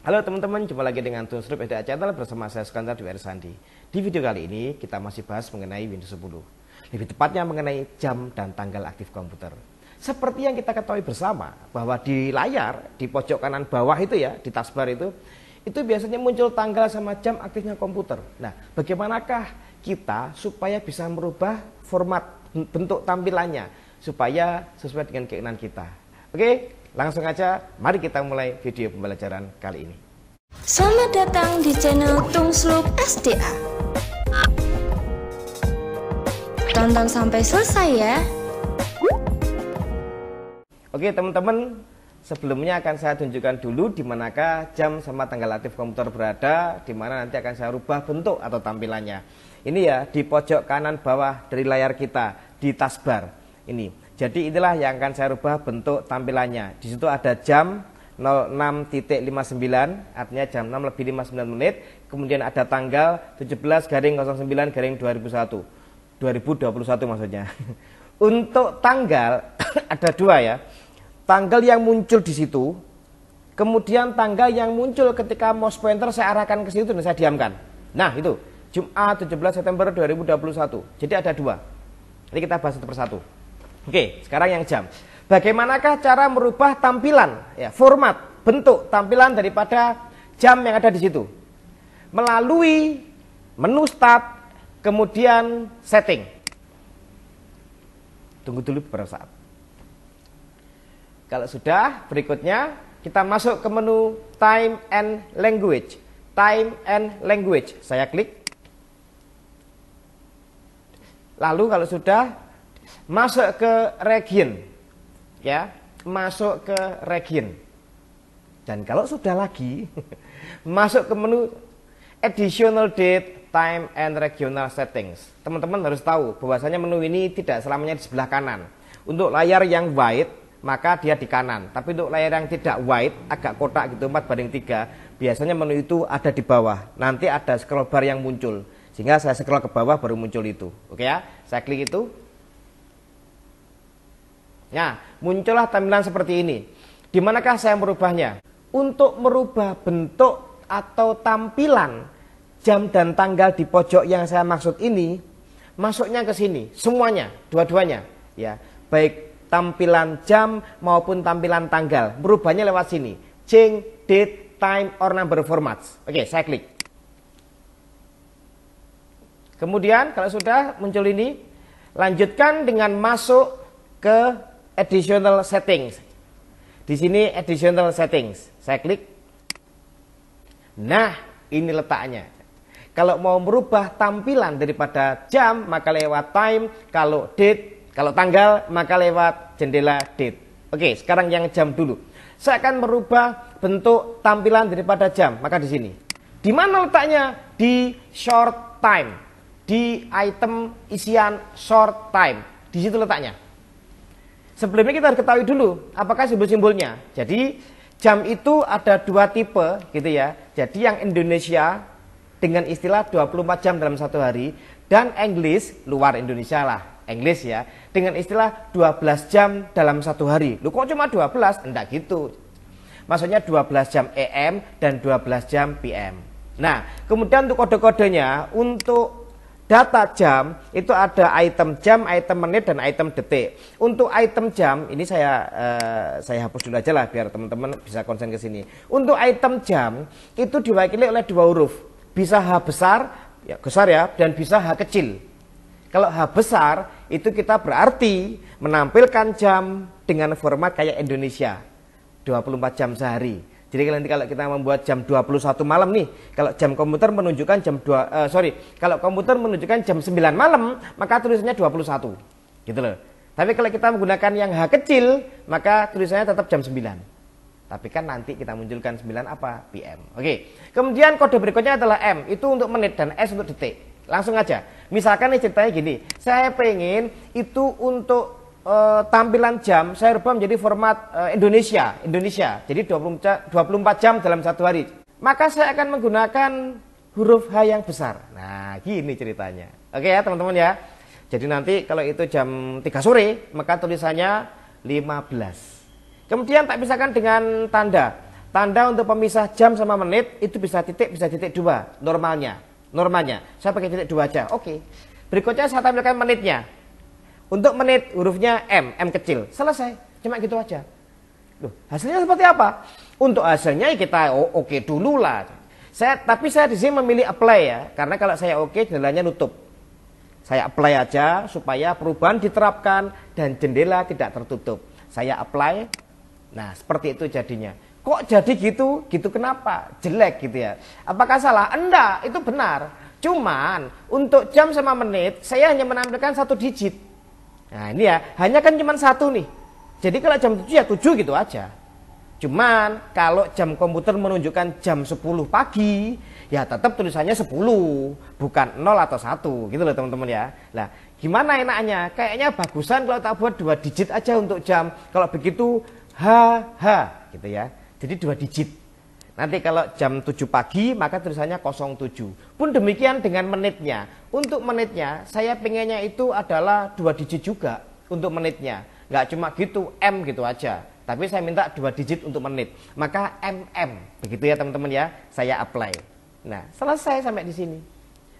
Halo teman-teman, jumpa lagi dengan Tunsrub EDA Channel bersama saya Skandar Dwi Arisandi. Di video kali ini kita masih bahas mengenai Windows 10. Lebih tepatnya mengenai jam dan tanggal aktif komputer. Seperti yang kita ketahui bersama bahwa di layar di pojok kanan bawah itu ya, di taskbar itu biasanya muncul tanggal sama jam aktifnya komputer. Nah, bagaimanakah kita supaya bisa merubah format bentuk tampilannya supaya sesuai dengan keinginan kita? Oke, langsung aja mari kita mulai video pembelajaran kali ini. Selamat datang di channel Tunsrub SDA. Tonton sampai selesai ya. Oke teman-teman, sebelumnya akan saya tunjukkan dulu di manakah jam sama tanggal aktif komputer berada, di mana nanti akan saya rubah bentuk atau tampilannya. Ini ya di pojok kanan bawah dari layar kita di taskbar ini. Jadi inilah yang akan saya rubah bentuk tampilannya. Di situ ada jam 06.59, artinya jam 6 lebih 59 menit. Kemudian ada tanggal 17/09/2021 maksudnya. Untuk tanggal ada dua ya. Tanggal yang muncul di situ, kemudian tanggal yang muncul ketika mouse pointer saya arahkan ke situ dan saya diamkan. Nah itu Jumat 17 September 2021. Jadi ada dua. Ini kita bahas satu persatu. Oke, sekarang yang jam. Bagaimanakah cara merubah tampilan, ya, format, bentuk tampilan daripada jam yang ada di situ? Melalui menu start, kemudian setting. Tunggu dulu beberapa saat. Kalau sudah, berikutnya kita masuk ke menu Time and Language. Time and Language, saya klik. Lalu kalau sudah, masuk ke region. Ya, masuk ke region. Dan kalau sudah lagi masuk ke menu additional date, time and regional settings. Teman-teman harus tahu bahwasanya menu ini tidak selamanya di sebelah kanan. Untuk layar yang white maka dia di kanan. Tapi untuk layar yang tidak white, agak kotak gitu 4:3, biasanya menu itu ada di bawah. Nanti ada scroll bar yang muncul. Sehingga saya scroll ke bawah baru muncul itu. Oke ya, saya klik itu. Nah, muncullah tampilan seperti ini. Di manakah saya merubahnya? Untuk merubah bentuk atau tampilan jam dan tanggal di pojok yang saya maksud ini, masuknya ke sini, semuanya, dua-duanya, ya, baik tampilan jam maupun tampilan tanggal, merubahnya lewat sini, change date, time, or number formats. Oke, saya klik. Kemudian kalau sudah muncul ini, lanjutkan dengan masuk ke additional settings. Di sini additional settings, saya klik. Nah, ini letaknya. Kalau mau merubah tampilan daripada jam, maka lewat time. Kalau date, kalau tanggal, maka lewat jendela date. Oke, sekarang yang jam dulu. Saya akan merubah bentuk tampilan daripada jam, maka di sini. Di mana letaknya? Di short time. Di item isian short time. Di situ letaknya. Sebelumnya kita harus ketahui dulu apakah simbol-simbolnya. Jadi jam itu ada dua tipe gitu ya. Jadi yang Indonesia dengan istilah 24 jam dalam satu hari, dan English luar Indonesia lah, English ya, dengan istilah 12 jam dalam satu hari. Lu kok cuma 12? Enggak gitu. Maksudnya 12 jam AM dan 12 jam PM. Nah, kemudian untuk kode-kodenya, untuk data jam itu ada item jam, item menit, dan item detik. Untuk item jam ini saya hapus dulu aja lah biar teman-teman bisa konsen ke sini. Untuk item jam itu diwakili oleh dua huruf, bisa H besar, ya besar ya, dan bisa H kecil. Kalau H besar itu kita berarti menampilkan jam dengan format kayak Indonesia, 24 jam sehari. Jadi nanti kalau kita membuat jam 21 malam nih, kalau jam komputer menunjukkan kalau komputer menunjukkan jam 9 malam, maka tulisannya 21. Gitu loh. Tapi kalau kita menggunakan yang H kecil, maka tulisannya tetap jam 9. Tapi kan nanti kita munculkan 9 apa? PM. Oke. Kemudian kode berikutnya adalah M, itu untuk menit, dan S untuk detik. Langsung aja. Misalkan nih ceritanya gini, saya pengen itu untuk tampilan jam saya rubah menjadi format Indonesia. Jadi 24 jam dalam satu hari. Maka saya akan menggunakan huruf H yang besar. Nah, gini ceritanya. Oke ya, teman-teman ya. Jadi nanti kalau itu jam 3 sore, maka tulisannya 15. Kemudian tak pisahkan dengan tanda. Tanda untuk pemisah jam sama menit itu bisa titik 2 normalnya. Saya pakai titik 2 aja. Oke. Berikutnya saya tampilkan menitnya. Untuk menit hurufnya M kecil. Selesai. Cuma gitu aja. Loh, hasilnya seperti apa? Untuk hasilnya kita oke dulu lah. Tapi saya di sini memilih apply ya, karena kalau saya oke jendelanya nutup. Saya apply aja supaya perubahan diterapkan dan jendela tidak tertutup. Saya apply. Nah, seperti itu jadinya. Kok jadi gitu? Gitu kenapa? Jelek gitu ya. Apakah salah? Enggak, itu benar. Cuman untuk jam sama menit saya hanya menampilkan 1 digit. Nah, ini ya, hanya kan cuma 1 nih. Jadi kalau jam 7 ya 7 gitu aja. Cuman kalau jam komputer menunjukkan jam 10 pagi, ya tetap tulisannya 10, bukan 0 atau 1 gitu loh teman-teman ya. Nah, gimana enaknya? Kayaknya bagusan kalau tak buat 2 digit aja untuk jam. Kalau begitu HH gitu ya. Jadi 2 digit. Nanti kalau jam 7 pagi maka tulisannya 07. Pun demikian dengan menitnya. Untuk menitnya saya pengennya itu adalah 2 digit juga untuk menitnya. Nggak cuma gitu M gitu aja. Tapi saya minta 2 digit untuk menit. Maka MM. Begitu ya teman-teman ya. Saya apply. Nah, selesai sampai di sini.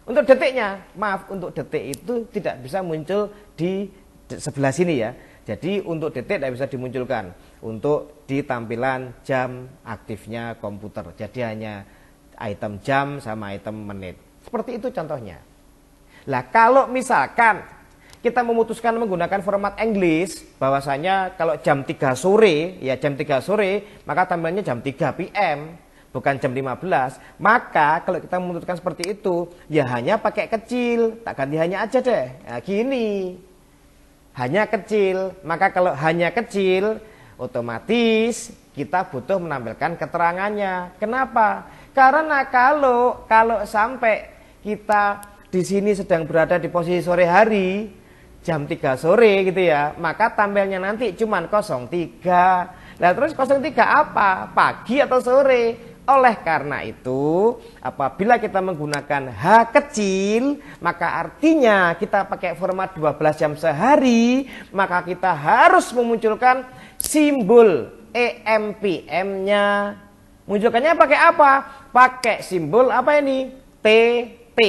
Untuk detiknya, maaf, untuk detik itu tidak bisa muncul di sebelah sini ya. Jadi untuk detik tidak bisa dimunculkan untuk di tampilan jam aktifnya komputer. Jadi hanya item jam sama item menit. Seperti itu contohnya. Lah kalau misalkan kita memutuskan menggunakan format English, bahwasanya kalau jam 3 sore, ya jam 3 sore, maka tampilannya jam 3 PM, bukan jam 15. Maka kalau kita memutuskan seperti itu, ya hanya pakai kecil, tak ganti hanya aja deh. Nah, gini. Hanya kecil, maka kalau hanya kecil, otomatis kita butuh menampilkan keterangannya. Kenapa? Karena kalau sampai kita di sini sedang berada di posisi sore hari, jam 3 sore gitu ya, maka tampilnya nanti cuman 03. Nah terus 03 apa? Pagi atau sore? Oleh karena itu, apabila kita menggunakan H kecil, maka artinya kita pakai format 12 jam sehari, maka kita harus memunculkan simbol EM/PM-nya. Munculkannya pakai apa? Pakai simbol apa ini? TT.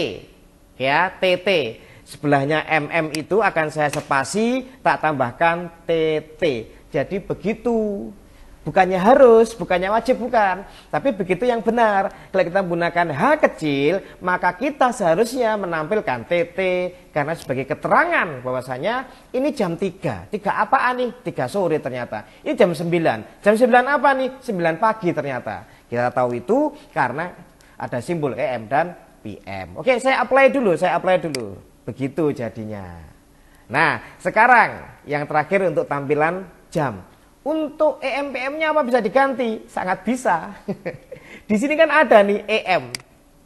Ya, TT. Sebelahnya MM itu akan saya spasi, tak tambahkan TT. Jadi begitu. Bukannya harus, bukannya wajib, bukan. Tapi begitu yang benar. Kalau kita menggunakan H kecil, maka kita seharusnya menampilkan TT. Karena sebagai keterangan bahwasanya ini jam 3. 3 apaan nih? 3 sore ternyata. Ini jam 9. Jam 9 apa nih? 9 pagi ternyata. Kita tahu itu karena ada simbol EM dan PM. Oke, saya apply dulu. Begitu jadinya. Nah, sekarang yang terakhir untuk tampilan jam. Untuk EM/PM-nya apa bisa diganti? Sangat bisa. Di sini kan ada nih EM.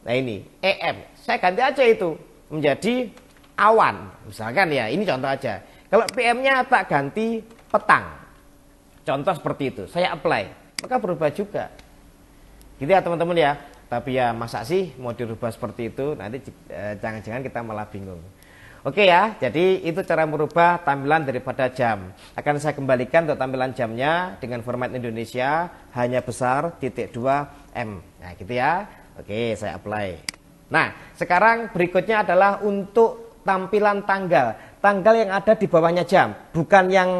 Nah ini EM. Saya ganti aja itu menjadi awan. Misalkan ya, ini contoh aja. Kalau PM-nya tak ganti petang. Contoh seperti itu. Saya apply. Maka berubah juga. Gitu ya teman-teman ya. Tapi ya masa sih mau dirubah seperti itu? Nanti jangan-jangan kita malah bingung. Oke ya, jadi itu cara merubah tampilan daripada jam. Akan saya kembalikan untuk tampilan jamnya dengan format Indonesia, hanya besar titik 2 M. Nah gitu ya. Oke, saya apply. Nah, sekarang berikutnya adalah untuk tampilan tanggal. Tanggal yang ada di bawahnya jam, bukan yang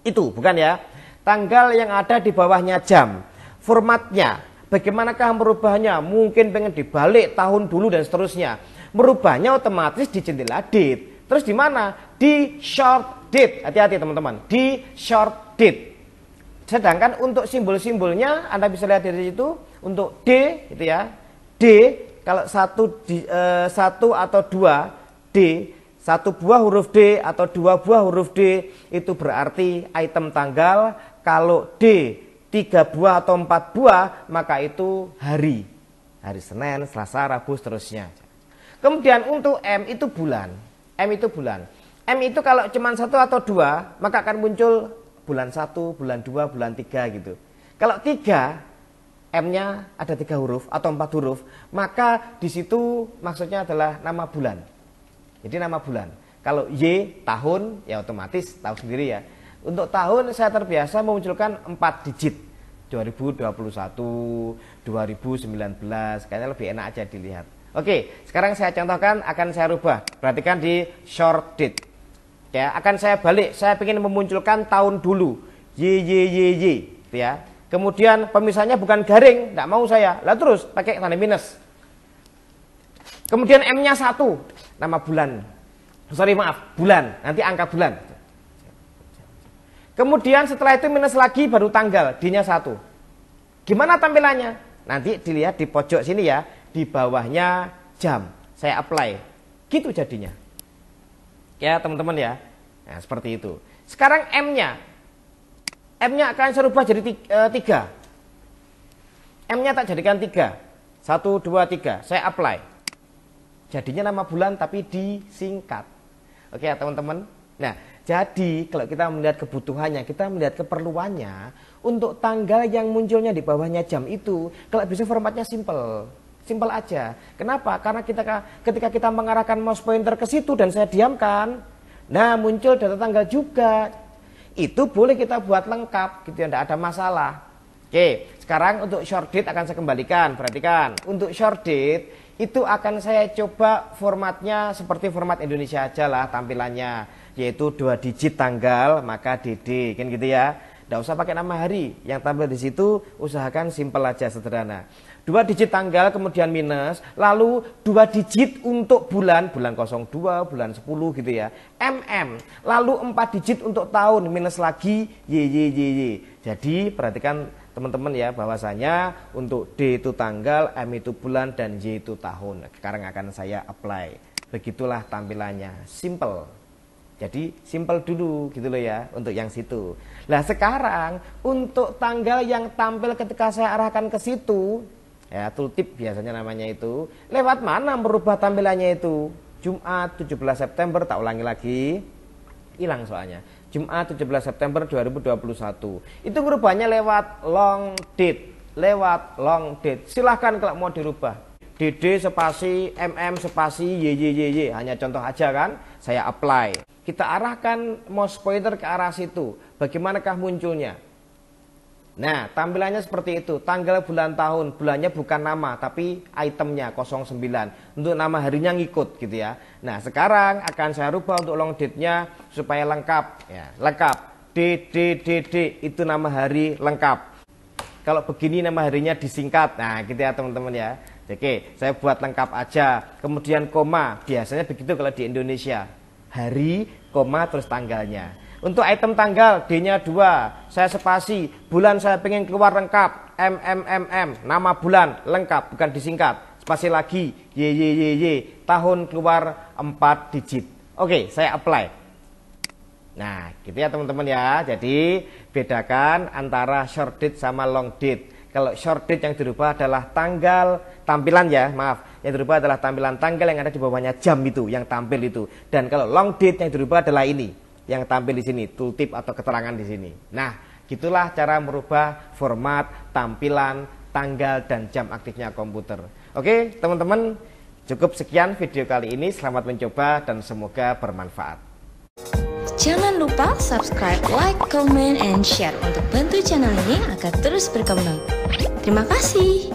itu, bukan ya. Tanggal yang ada di bawahnya jam. Formatnya, bagaimanakah merubahnya? Mungkin pengen dibalik tahun dulu dan seterusnya. Merubahnya otomatis di jendela date. Terus di mana? Di short date. Hati-hati teman-teman. Di short date. Sedangkan untuk simbol-simbolnya Anda bisa lihat dari situ. Untuk D gitu ya. D kalau satu atau 2 D, 1 buah huruf D atau 2 buah huruf D itu berarti item tanggal. Kalau D 3 buah atau 4 buah maka itu hari. Hari Senin, Selasa, Rabu seterusnya. Kemudian untuk M itu bulan. M itu bulan. M itu kalau cuma 1 atau 2, maka akan muncul bulan 1, bulan 2, bulan 3 gitu. Kalau 3, M-nya ada 3 huruf atau 4 huruf, maka di situ maksudnya adalah nama bulan. Jadi nama bulan. Kalau Y tahun, ya otomatis tahu sendiri ya. Untuk tahun saya terbiasa memunculkan 4 digit. 2021, 2019, kayaknya lebih enak aja dilihat. Oke, sekarang saya contohkan, akan saya rubah. Perhatikan di short date. Ya, akan saya balik. Saya ingin memunculkan tahun dulu. Y, ya. Kemudian pemisahnya bukan garing, enggak mau saya. Lah terus pakai tanda minus. Kemudian M-nya 1, nama bulan. Sorry, maaf, bulan. Nanti angka bulan. Kemudian setelah itu minus lagi baru tanggal, D-nya 1. Gimana tampilannya? Nanti dilihat di pojok sini ya. Di bawahnya jam, saya apply, gitu jadinya ya teman-teman ya. Nah seperti itu. Sekarang M-nya akan saya rubah jadi 3. M-nya tak jadikan 3, 1, 2, 3, saya apply, jadinya nama bulan tapi disingkat. Oke ya teman-teman. Nah jadi kalau kita melihat kebutuhannya, kita melihat keperluannya, untuk tanggal yang munculnya di bawahnya jam itu, kalau bisa formatnya simple aja. Kenapa? Karena ketika kita mengarahkan mouse pointer ke situ dan saya diamkan, nah muncul data tanggal juga. Itu boleh kita buat lengkap gitu ya, tidak ada masalah. Oke, sekarang untuk short date akan saya kembalikan. Perhatikan, untuk short date itu akan saya coba formatnya seperti format Indonesia aja lah tampilannya, yaitu 2 digit tanggal maka DD, kan gitu ya. Tidak usah pakai nama hari, yang tampil di situ usahakan simple aja, sederhana. 2 digit tanggal kemudian minus, lalu 2 digit untuk bulan 02, bulan 10 gitu ya. Lalu 4 digit untuk tahun, minus lagi Y. Jadi perhatikan teman-teman ya, bahwasanya untuk D itu tanggal, M itu bulan, dan Y itu tahun. Sekarang akan saya apply. Begitulah tampilannya, simple. Jadi simple dulu gitu loh ya untuk yang situ. Nah sekarang untuk tanggal yang tampil ketika saya arahkan ke situ, ya tooltip biasanya namanya itu, lewat mana merubah tampilannya itu? Jumat 17 September, tak ulangi lagi, hilang soalnya. Jumat 17 September 2021. Itu merubahnya lewat long date. Silahkan kalau mau dirubah. DD spasi MM spasi YYYY, hanya contoh aja kan. Saya apply. Kita arahkan mouse pointer ke arah situ. Bagaimanakah munculnya? Nah, tampilannya seperti itu. Tanggal, bulan, tahun. Bulannya bukan nama, tapi itemnya 09. Untuk nama harinya ngikut gitu ya. Nah, sekarang akan saya rubah untuk long date-nya supaya lengkap. Ya, lengkap. DD itu nama hari lengkap. Kalau begini nama harinya disingkat. Nah, gitu ya teman-teman ya. Oke, saya buat lengkap aja. Kemudian koma. Biasanya begitu kalau di Indonesia. Hari, koma, terus tanggalnya. Untuk item tanggal, D-nya 2, saya spasi, bulan saya pengen keluar lengkap, nama bulan lengkap, bukan disingkat, spasi lagi, Y, tahun keluar 4 digit. Oke, saya apply. Nah, gitu ya teman-teman ya. Jadi, bedakan antara short date sama long date. Kalau short date yang dirubah adalah tanggal, tampilan ya, maaf. Yang dirubah adalah tampilan tanggal yang ada di bawahnya jam itu, yang tampil itu. Dan kalau long date yang dirubah adalah ini, yang tampil di sini, tooltip atau keterangan di sini. Nah, gitulah cara merubah format, tampilan, tanggal, dan jam aktifnya komputer. Oke, teman-teman, cukup sekian video kali ini. Selamat mencoba dan semoga bermanfaat. Jangan lupa subscribe, like, comment, and share untuk bantu channel ini agar terus berkembang. Terima kasih.